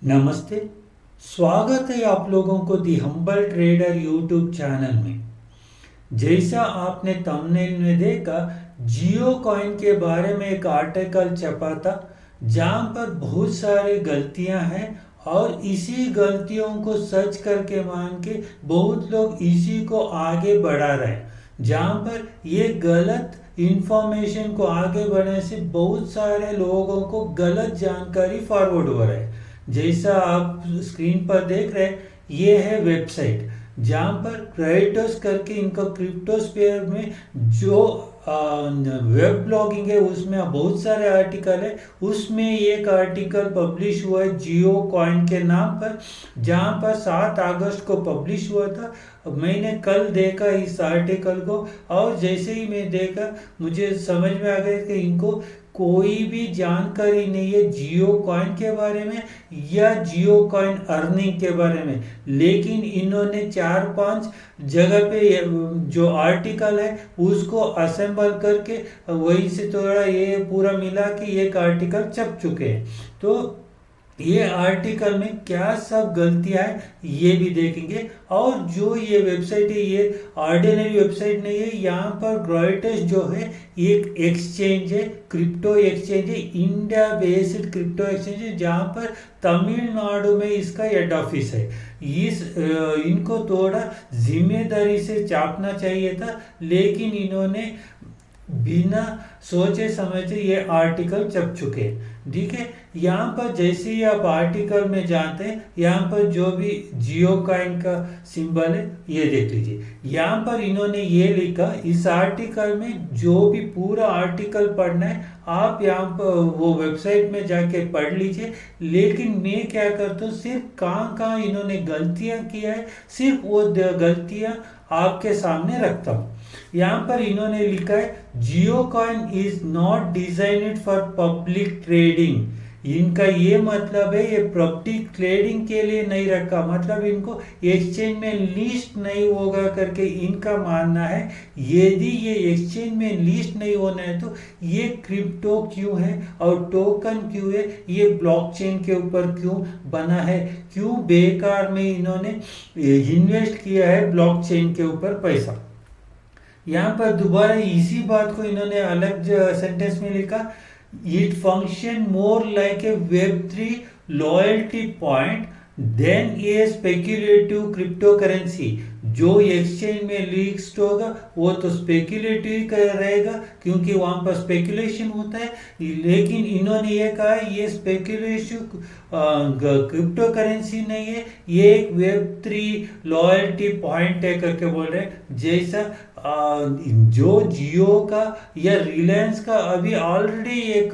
नमस्ते। स्वागत है आप लोगों को दी हम्बल ट्रेडर यूट्यूब चैनल में। जैसा आपने थंबनेल में देखा, जियो कॉइन के बारे में एक आर्टिकल छपा था जहां पर बहुत सारी गलतियां हैं और इसी गलतियों को सच करके मान के बहुत लोग इसी को आगे बढ़ा रहे हैं। जहां पर ये गलत इंफॉर्मेशन को आगे बढ़ने से बहुत सारे लोगों को गलत जानकारी फॉरवर्ड हो रहा है। जैसा आप स्क्रीन पर देख रहे हैं, ये है वेबसाइट जहाँ पर क्रेडिटर्स करके इनका क्रिप्टोस्फेयर में जो वेब ब्लॉगिंग है उसमें बहुत सारे आर्टिकल है। उसमें एक आर्टिकल पब्लिश हुआ है जियो कॉइन के नाम पर, जहाँ पर 7 अगस्त को पब्लिश हुआ था। मैंने कल देखा इस आर्टिकल को और जैसे ही मैं देखा मुझे समझ में आ गया कि इनको कोई भी जानकारी नहीं है जियो कॉइन के बारे में या जियो कॉइन अर्निंग के बारे में। लेकिन इन्होंने 4-5 जगह पे जो आर्टिकल है उसको असेंबल करके वहीं से थोड़ा ये पूरा मिला कि एक आर्टिकल छप चुके हैं। तो ये आर्टिकल में क्या सब गलतियां हैं ये भी देखेंगे। और जो ये वेबसाइट है ये ऑर्डिनरी वेबसाइट नहीं है। यहाँ पर ग्रॉयटस जो है एक एक्सचेंज है, क्रिप्टो एक्सचेंज है, इंडिया बेस्ड क्रिप्टो एक्सचेंज है जहाँ पर तमिलनाडु में इसका हेड ऑफिस है। इनको थोड़ा जिम्मेदारी से छापना चाहिए था, लेकिन इन्होंने बिना सोचे समझे ये आर्टिकल छप चुके हैं। ठीक है, यहाँ पर जैसे ही आप आर्टिकल में जाते हैं, यहाँ पर जो भी जियो कॉइन का सिंबल है ये देख लीजिए। यहाँ पर इन्होंने ये लिखा, इस आर्टिकल में जो भी पूरा आर्टिकल पढ़ना है आप यहाँ पर वो वेबसाइट में जाके पढ़ लीजिए। लेकिन मैं क्या करता हूँ, सिर्फ कहाँ कहाँ इन्होंने गलतियाँ किया है सिर्फ वो गलतियाँ आपके सामने रखता हूँ। यहाँ पर इन्होंने लिखा है Jio coin is not designed for public trading. इनका ये मतलब है ये पब्लिक ट्रेडिंग के लिए नहीं रखा, मतलब इनको एक्सचेंज में लिस्ट नहीं होगा करके इनका मानना है। यदि ये एक्सचेंज में लिस्ट नहीं होना है तो ये क्रिप्टो क्यों है और टोकन क्यों है, ये ब्लॉकचेन के ऊपर क्यों बना है, क्यों बेकार में इन्होंने इन्वेस्ट किया है ब्लॉकचेन के ऊपर पैसा। यहाँ पर दोबारा इसी बात को इन्होंने अलग सेंटेंस में लिखा, it function more like a web 3 loyalty point than a speculative crypto currency. जो एक्सचेंज में लिस्ट होगा वो तो स्पेक्युलेटिव रहेगा क्योंकि वहां पर स्पेक्युलेशन होता है। लेकिन इन्होंने ये कहा ये स्पेक्युलेटिव क्रिप्टो करेंसी नहीं है, ये एक वेब 3 लॉयल्टी पॉइंट है करके बोल रहे हैं। जैसा जो जियो का या रिलायंस का अभी ऑलरेडी एक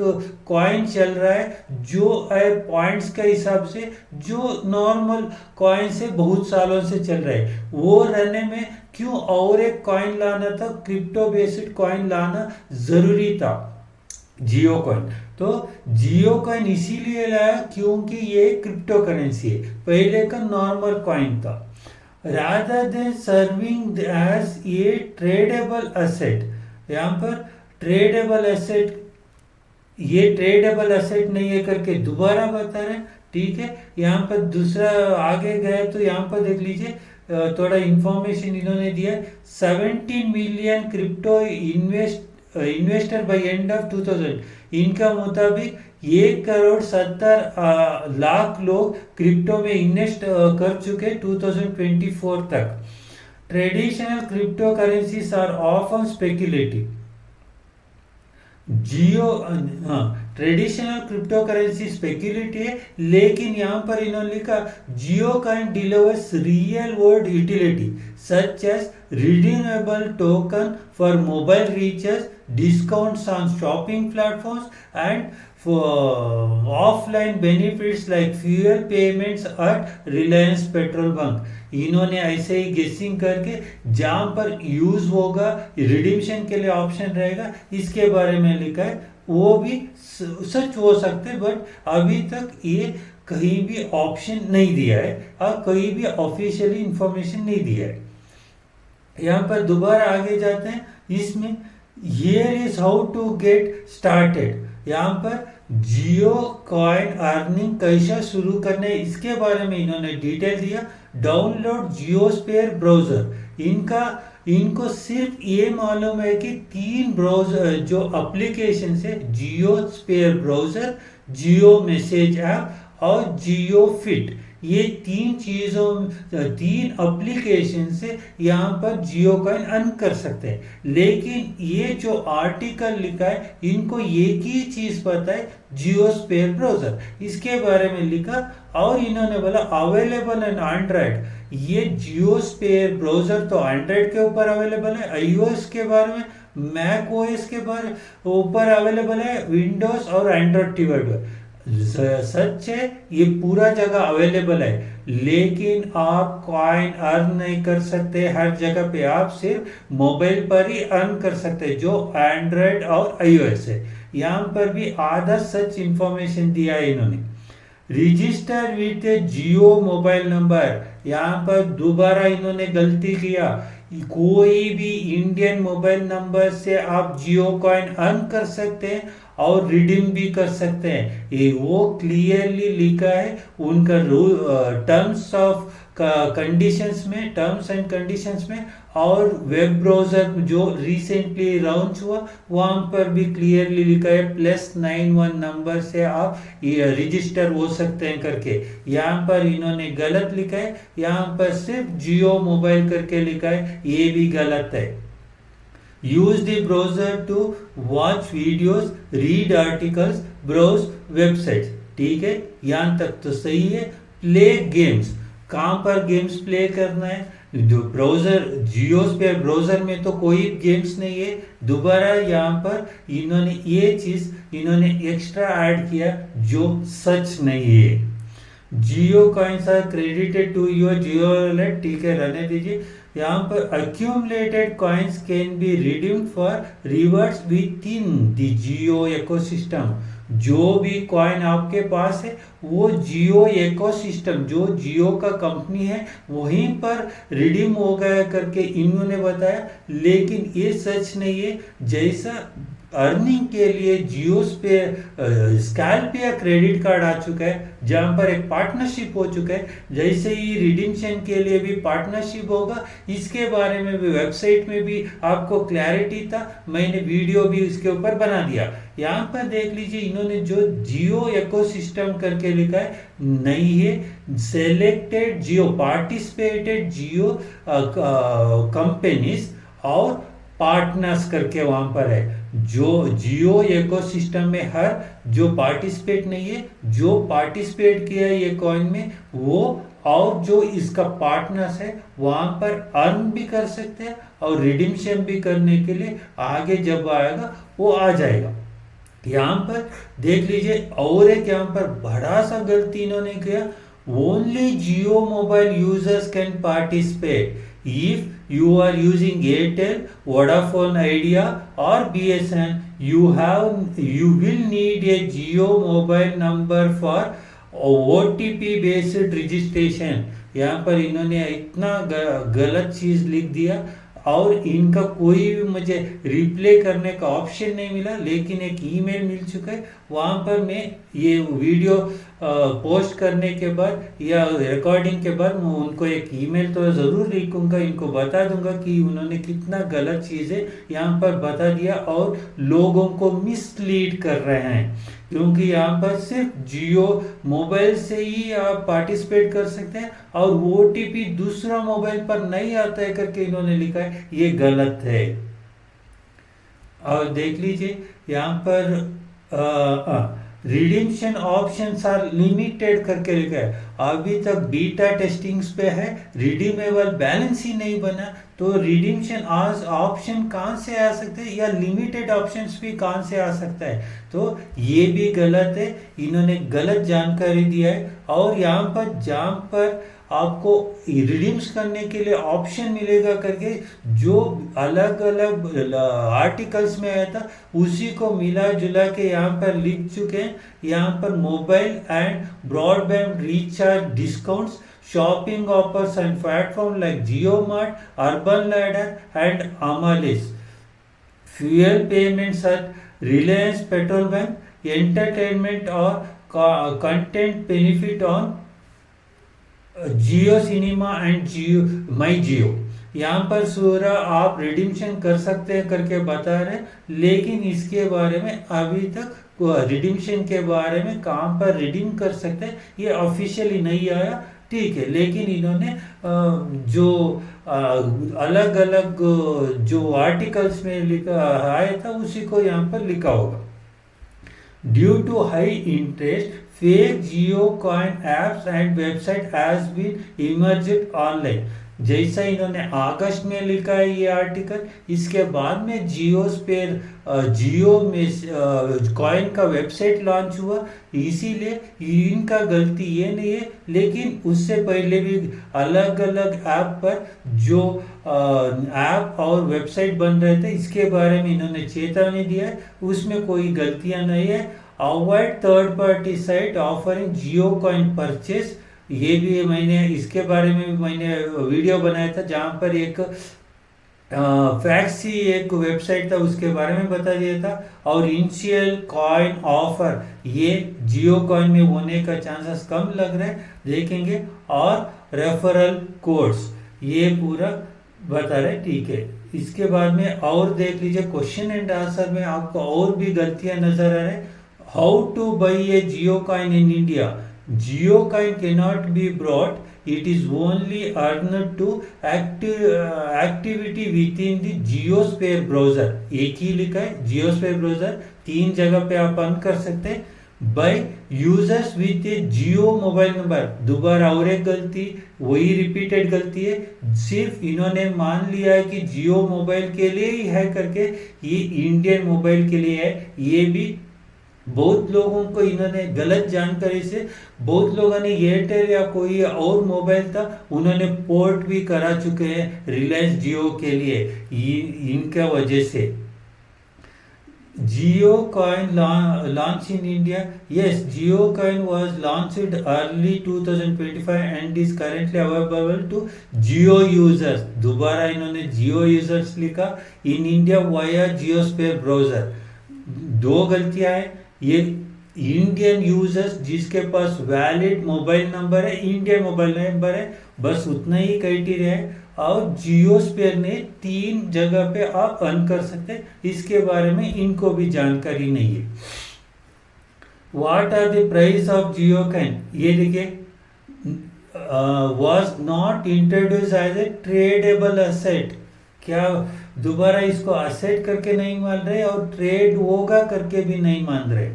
कॉइन चल रहा है जो पॉइंट्स के हिसाब से जो नॉर्मल कॉइन से बहुत सालों से चल रहा है, वो रहने में क्यों और एक कॉइन लाना था, क्रिप्टो बेस्ड कॉइन लाना जरूरी था जियो कॉइन। तो जियो कॉइन इसीलिए लाया क्योंकि ये क्रिप्टो करेंसी है, पहले का नॉर्मल कॉइन था। rather than serving as a tradable asset, यहाँ पर ट्रेडेबल एसेट, ये ट्रेडेबल एसेट नहीं है करके दोबारा बता रहे हैं। ठीक है, यहाँ पर दूसरा आगे गए तो यहाँ पर देख लीजिए थोड़ा इंफॉर्मेशन इन्होंने दिया है। 17 million crypto investor by end of 2000। इनका मुताबिक 1,70,00,000 लोग क्रिप्टो में इन्वेस्ट कर चुके 2024 तक। Traditional crypto currencies are often speculative. Jio traditional crypto currency speculative है, लेकिन यहाँ पर इन्होंने लिखा Jio coin delivers real world utility such as redeemable token for mobile recharge, discounts on shopping platforms and offline benefits like fuel payments at Reliance petrol bunk. इन्होंने ऐसे ही गेसिंग करके जहां पर यूज होगा रिडीम्शन के लिए ऑप्शन रहेगा इसके बारे में लिखा है। वो भी सच हो सकते हैं, बट अभी तक ये कहीं भी ऑप्शन नहीं दिया है और कहीं भी ऑफिशियली इंफॉर्मेशन नहीं दिया है। यहाँ पर दोबारा आगे जाते हैं, इसमें here is how to get started. यहाँ पर जियो कॉइन अर्निंग कैसा शुरू करना है इसके बारे में इन्होंने डिटेल दिया। डाउनलोड जियो स्पेयर ब्राउजर। इनको सिर्फ ये मालूम है कि 3 ब्राउजर जो एप्लीकेशन है, जियो स्पेयर ब्राउजर, जियो मैसेज ऐप और जियो फिट, ये 3 एप्लीकेशन से यहाँ पर जियो कॉइन अर्न कर सकते हैं। लेकिन ये जो आर्टिकल लिखा है इनको एक ही चीज पता है, जियो स्पेयर ब्राउजर, इसके बारे में लिखा। और इन्होंने बोला अवेलेबल इन एंड्रॉइड। ये जियो स्पेयर ब्राउजर तो एंड्रॉइड के ऊपर अवेलेबल है, आईओएस के बारे में, मैक ओएस के बारे ऊपर अवेलेबल है, विंडोज और एंड्रॉइड टीवी। सच है ये पूरा जगह अवेलेबल है, लेकिन आप कॉइन अर्न नहीं कर सकते हर जगह पे। आप सिर्फ मोबाइल पर ही अर्न कर सकते जो एंड्रॉइड और आईओएस है। यहाँ पर भी आधा सच इंफॉर्मेशन दिया है इन्होंने। Register with Jio mobile number, यहाँ पर दोबारा इन्होंने गलती किया। कोई भी इंडियन मोबाइल नंबर से आप जियो कॉइन अर्न कर सकते हैं और रिडीम भी कर सकते हैं। ये वो क्लियरली लिखा है उनका टर्म्स एंड कंडीशंस में। और वेब ब्राउजर जो रिसेंटली लॉन्च हुआ वहां पर भी क्लियरली लिखा है +91 नंबर से आप रजिस्टर हो सकते हैं करके। यहाँ पर इन्होंने गलत लिखा है, यहाँ पर सिर्फ जियो मोबाइल करके लिखा है, ये भी गलत है। Use the browser to watch videos, read articles, browse websites. ठीक है, यहाँ तक तो सही है। प्ले गेम्स, कहाँ पर गेम्स प्ले करना है? जो ब्राउजर जियो स्पेयर ब्राउजर में तो कोई गेम्स नहीं है। दोबारा यहाँ पर इन्होंने ये चीज एक्स्ट्रा ऐड किया जो सच नहीं है। Jio coins are credited to your Jio wallet. ठीक है, रहने दीजिए। यहाँ पर accumulated coins can be redeemed for rewards within the Jio ecosystem. जो भी कॉइन आपके पास है वो जियो इकोसिस्टम, जो जियो का कंपनी है, वहीं पर रिडीम हो गया करके इन्होंने बताया। लेकिन ये सच नहीं है। जैसा अर्निंग के लिए जियो पे स्कैल्पिया क्रेडिट कार्ड आ चुका है, जहां पर एक पार्टनरशिप हो चुका है, जैसे ही रिडीम्शन के लिए भी पार्टनरशिप होगा। इसके बारे में भी वेबसाइट में भी आपको क्लैरिटी था, मैंने वीडियो भी इसके ऊपर बना दिया। यहाँ पर देख लीजिए इन्होंने जो जियो इकोसिस्टम करके लिखा है, नहीं है। सेलेक्टेड जियो पार्टिसिपेटेड जियो कंपनीज और पार्टनर्स करके वहां पर है। जो जियो इकोसिस्टम में हर जो पार्टिसिपेट नहीं है, जो पार्टिसिपेट किया है ये कॉइन में, वो और जो इसका पार्टनर्स है वहां पर अर्न भी कर सकते हैं और रिडीम्शन भी करने के लिए आगे जब आएगा वो आ जाएगा। यहाँ पर देख लीजिए और एक यहाँ पर बड़ा सा गलती इन्होंने किया। Only Jio mobile users can participate if you are using Airtel, Vodafone Idea or BSN. You will need a Jio mobile number for OTP based registration। यहाँ पर इन्होंने इतना गलत चीज लिख दिया और इनका कोई भी मुझे रिप्लाई करने का ऑप्शन नहीं मिला। लेकिन एक ईमेल मिल चुका है, वहाँ पर मैं ये वीडियो पोस्ट करने के बाद या रिकॉर्डिंग के बाद मैं उनको एक ईमेल तो ज़रूर लिखूंगा, इनको बता दूंगा कि उन्होंने कितना गलत चीज़ें यहाँ पर बता दिया और लोगों को मिसलीड कर रहे हैं। क्योंकि यहाँ पर सिर्फ जियो मोबाइल से ही आप पार्टिसिपेट कर सकते हैं और OTP दूसरा मोबाइल पर नहीं आता है करके इन्होंने लिखा है, ये गलत है। और देख लीजिए यहाँ पर रिडीम्शन ऑप्शंस आर लिमिटेड करके लिखा है। अभी तक बीटा टेस्टिंग्स पे है, रिडीमेबल बैलेंस ही नहीं बना, तो रिडीम्शन आज ऑप्शन कहाँ से आ सकते हैं या लिमिटेड ऑप्शंस भी कहाँ से आ सकता है? तो ये भी गलत है, इन्होंने गलत जानकारी दिया है। और यहाँ पर जहाँ पर आपको रिडीम्स करने के लिए ऑप्शन मिलेगा करके जो अलग अलग आर्टिकल्स में आया था उसी को मिला जुला के यहाँ पर लिख चुके हैं। यहाँ पर mobile and broadband recharge discounts, shopping offers and platforms like JioMart, Urban Ladder and Amalis, fuel payments at Reliance Petrol Bank, entertainment or content benefit on Jio cinema and Jio my Jio. यहाँ पर सूरा आप रिडीम्शन कर सकते हैं करके बता रहे हैं, लेकिन इसके बारे में अभी तक रिडीम्शन के बारे में कहाँ पर रिडीम कर सकते हैं ये ऑफिशियली नहीं आया, ठीक है। लेकिन इन्होंने जो अलग अलग जो आर्टिकल्स में लिखा आया था उसी को यहाँ पर लिखा होगा। Due to high interest fake Jio coin apps and website has been emerged online. जैसा इन्होंने अगस्त में लिखा है ये आर्टिकल, इसके बाद में जियो में कॉइन का वेबसाइट लॉन्च हुआ, इसीलिए इनका गलती ये नहीं है। लेकिन उससे पहले भी अलग अलग ऐप पर जो ऐप और वेबसाइट बन रहे थे इसके बारे में इन्होंने चेतावनी दिया है, उसमें कोई गलतियां नहीं है। Avoid third party site offering Jio coin purchase, ये भी मैंने इसके बारे में भी मैंने वीडियो बनाया था जहाँ पर एक फैक्सी एक वेबसाइट था उसके बारे में बता दिया था। और इनिशियल कॉइन ऑफर ये जियो कॉइन में होने का चांसेस कम लग रहे हैं, देखेंगे। और रेफरल कोड्स ये पूरा बता रहे, ठीक है। इसके बाद में और देख लीजिए क्वेश्चन एंड आंसर में आपको और भी गलतियां नजर आ रहे हैं। How to buy a Jio coin in India, Jio coin cannot be brought, it is only earned to activity within the JioSphere browser. एक ही लिखा है जियोस्फीयर ब्राउजर, 3 जगह पे आप ऑन कर सकते हैं। By users with a Jio mobile number, दोबारा और एक गलती, वही रिपीटेड गलती है। सिर्फ इन्होंने मान लिया है कि जियो मोबाइल के लिए ही है करके, ये इंडियन मोबाइल के लिए है। ये भी बहुत लोगों को इन्होंने गलत जानकारी से, बहुत लोगों ने एयरटेल या कोई और मोबाइल था उन्होंने पोर्ट भी करा चुके हैं रिलायंस जियो के लिए, इनका वजह से। Jio coin launch in India, yes Jio coin was launched early 2025 and is currently available to Jio users, दोबारा इन्होंने जियो यूजर्स लिखा, in India via JioSphere browser. 2 गलतियां हैं, ये इंडियन यूजर्स जिसके पास वैलिड मोबाइल नंबर है, इंडियन मोबाइल नंबर है, बस उतना ही क्राइटेरिया है। और जियोस्फीयर ने 3 जगह पे आप अर्न कर सकते हैं, इसके बारे में इनको भी जानकारी नहीं है। What are the price of Jio coin, ये देखिए was not introduce as a tradable asset, क्या दोबारा इसको असेट करके नहीं मान रहे और ट्रेड होगा करके भी नहीं मान रहे,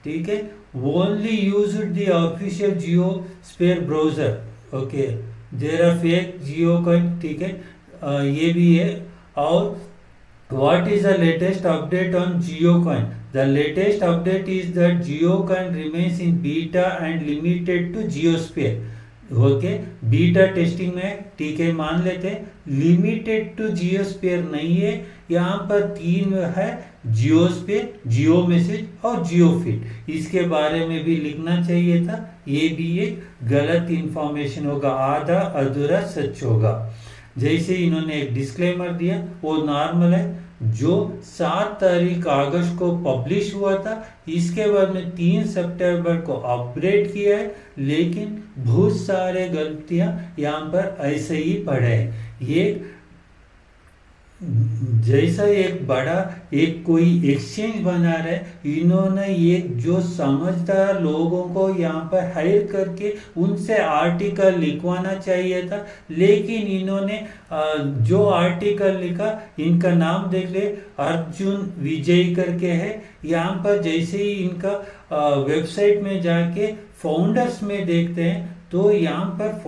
ठीक है। Only use the official JioSphere browser, okay. There are fake Jio coin, ठीक है, ये भी है। और what is the latest update on Jio coin, the latest update is that Jio coin remains in beta and limited to JioSphere, okay. Beta testing में, ठीक है, मान लेते हैं। लिमिटेड टू जियोस्फीयर नहीं है, यहाँ पर 3 है, जियोस्फीयर, जियो मैसेज और जियो फीड, इसके बारे में भी लिखना चाहिए था। ये भी एक गलत इंफॉर्मेशन होगा, आधा अधूरा सच होगा। जैसे इन्होंने एक डिस्क्लेमर दिया वो नॉर्मल है, जो 7 तारीख अगस्त को पब्लिश हुआ था, इसके बाद में 3 सितंबर को अपडेट किया है, लेकिन बहुत सारे गलतियां यहाँ पर ऐसे ही पड़े हैं। ये जैसा एक बड़ा एक कोई एक्सचेंज बना रहे, इन्होंने एक जो समझदार लोगों को यहाँ पर हायर करके उनसे आर्टिकल लिखवाना चाहिए था, लेकिन इन्होंने जो आर्टिकल लिखा, इनका नाम देख ले, अर्जुन विजय करके है। यहाँ पर जैसे ही इनका वेबसाइट में जाके फाउंडर्स में देखते हैं तो यहाँ पर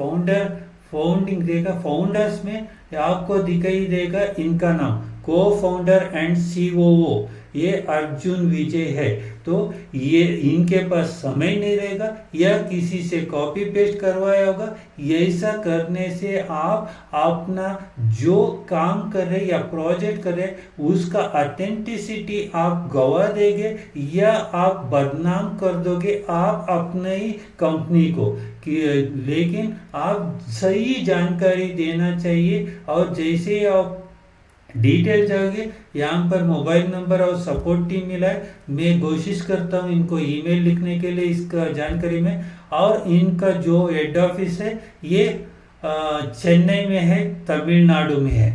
फाउंडिंग देगा, फाउंडर्स में आपको दिखाई देगा इनका नाम, को फाउंडर एंड सीओओ ये अर्जुन विजय है। तो ये इनके पास समय नहीं रहेगा या किसी से कॉपी पेस्ट करवाया होगा। ऐसा करने से आप अपना जो काम कर रहे या प्रोजेक्ट कर रहे उसका ऑथेंटिसिटी आप गवा देंगे या आप बदनाम कर दोगे आप अपने ही कंपनी को कि, लेकिन आप सही जानकारी देना चाहिए। और जैसे आप डिटेल चाहिए, यहाँ पर मोबाइल नंबर और सपोर्ट टीम मिला है। मैं कोशिश करता हूँ इनको ईमेल लिखने के लिए इसका जानकारी में। और इनका जो हेड ऑफिस है ये चेन्नई में है, तमिलनाडु में है।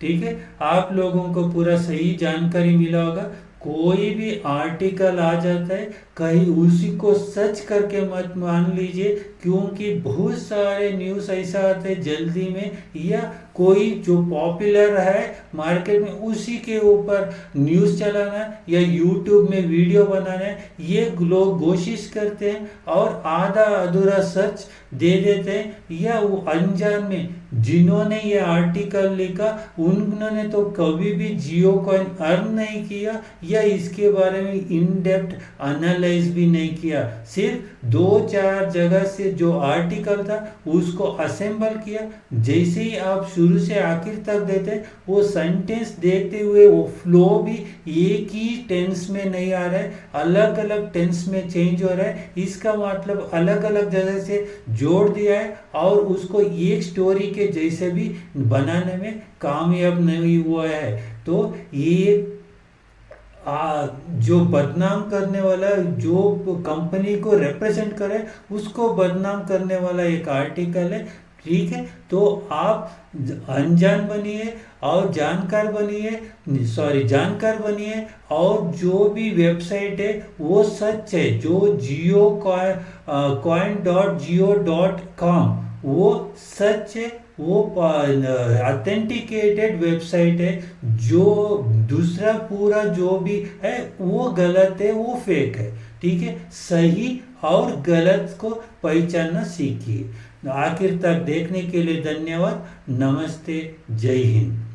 ठीक है, आप लोगों को पूरा सही जानकारी मिला होगा। कोई भी आर्टिकल आ जाता है कहीं, उसी को सच करके मत मान लीजिए, क्योंकि बहुत सारे न्यूज़ ऐसा आते हैं जल्दी में, या कोई जो पॉपुलर है मार्केट में उसी के ऊपर न्यूज़ चलाना या यूट्यूब में वीडियो बनाना है, ये लोग कोशिश करते हैं और आधा अधूरा सच दे देते हैं। या वो अनजान में जिन्होंने ये आर्टिकल लिखा उन्होंने तो कभी भी जियो कॉइन अर्न नहीं किया या इसके बारे में इन डेप्थ एनालाइज भी नहीं किया। सिर्फ 2-4 जगह से जो आर्टिकल था उसको असेंबल किया। जैसे ही आप शुरू से आखिर तक देते वो सेंटेंस देखते हुए वो फ्लो भी एक ही टेंस में नहीं आ रहा है, अलग अलग टेंस में चेंज हो रहा है। इसका मतलब अलग अलग जगह से जोड़ दिया है और उसको एक स्टोरी के जैसे भी बनाने में कामयाब नहीं हुआ है। तो ये जो बदनाम करने वाला, जो कंपनी को रिप्रेजेंट करे उसको बदनाम करने वाला एक आर्टिकल है। ठीक है, तो आप अनजान बनिए और जानकार बनिए, जानकार बनिए। और जो भी वेबसाइट है वो सच है, जो coin.geo.com वो सच है, वो ऑथेंटिकेटेड वेबसाइट है। जो दूसरा पूरा जो भी है वो गलत है, वो फेक है। ठीक है, सही और गलत को पहचानना सीखिए। आखिर तक देखने के लिए धन्यवाद। नमस्ते, जय हिंद।